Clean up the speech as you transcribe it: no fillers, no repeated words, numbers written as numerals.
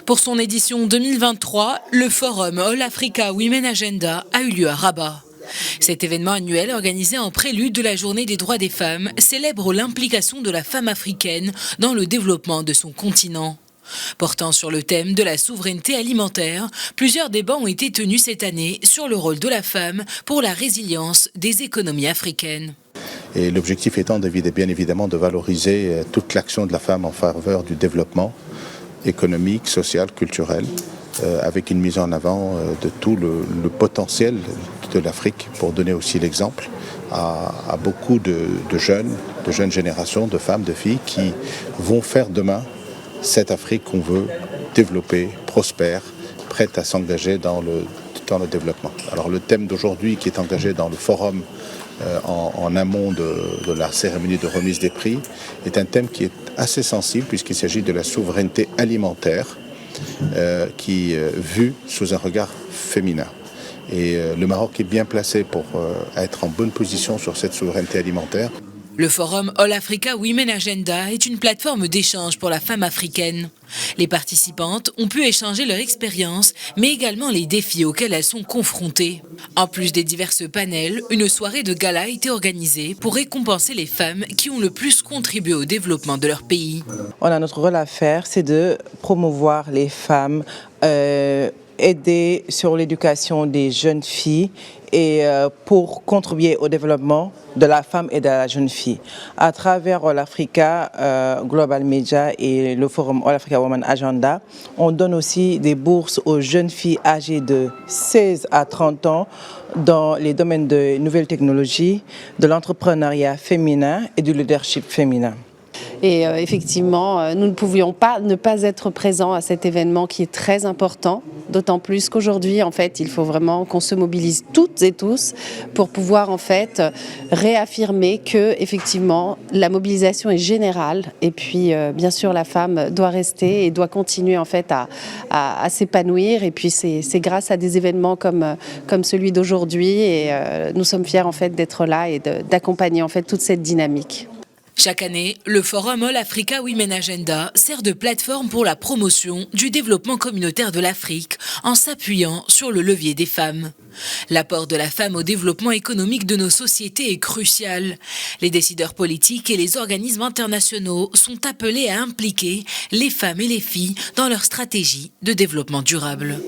Pour son édition 2023, le forum All Africa Women Agenda a eu lieu à Rabat. Cet événement annuel, organisé en prélude de la Journée des droits des femmes, célèbre l'implication de la femme africaine dans le développement de son continent. Portant sur le thème de la souveraineté alimentaire, plusieurs débats ont été tenus cette année sur le rôle de la femme pour la résilience des économies africaines. Et l'objectif étant bien évidemment de valoriser toute l'action de la femme en faveur du développement économique, social, culturel, avec une mise en avant de tout le potentiel de l'Afrique pour donner aussi l'exemple à beaucoup de jeunes générations, de femmes, de filles qui vont faire demain cette Afrique qu'on veut développer, prospère, prête à s'engager dans le développement. Alors le thème d'aujourd'hui qui est engagé dans le forum en amont de la cérémonie de remise des prix est un thème qui est assez sensible puisqu'il s'agit de la souveraineté alimentaire qui est vue sous un regard féminin. Et le Maroc est bien placé pour être en bonne position sur cette souveraineté alimentaire. Le forum All Africa Women Agenda est une plateforme d'échange pour la femme africaine. Les participantes ont pu échanger leur expérience, mais également les défis auxquels elles sont confrontées. En plus des diverses panels, une soirée de gala a été organisée pour récompenser les femmes qui ont le plus contribué au développement de leur pays. On a notre rôle à faire, c'est de promouvoir les femmes, aider sur l'éducation des jeunes filles et pour contribuer au développement de la femme et de la jeune fille. À travers All Africa Global Media et le forum All Africa Women Agenda, on donne aussi des bourses aux jeunes filles âgées de 16 à 30 ans dans les domaines de nouvelles technologies, de l'entrepreneuriat féminin et du leadership féminin. Et effectivement, nous ne pouvions pas ne pas être présents à cet événement qui est très important, d'autant plus qu'aujourd'hui, en fait, il faut vraiment qu'on se mobilise toutes et tous pour pouvoir, en fait, réaffirmer que, effectivement, la mobilisation est générale et puis, bien sûr, la femme doit rester et doit continuer, en fait, à s'épanouir. Et puis, c'est grâce à des événements comme celui d'aujourd'hui et nous sommes fiers, en fait, d'être là et d'accompagner, en fait, toute cette dynamique. Chaque année, le forum All Africa Women Agenda sert de plateforme pour la promotion du développement communautaire de l'Afrique en s'appuyant sur le levier des femmes. L'apport de la femme au développement économique de nos sociétés est crucial. Les décideurs politiques et les organismes internationaux sont appelés à impliquer les femmes et les filles dans leur stratégie de développement durable.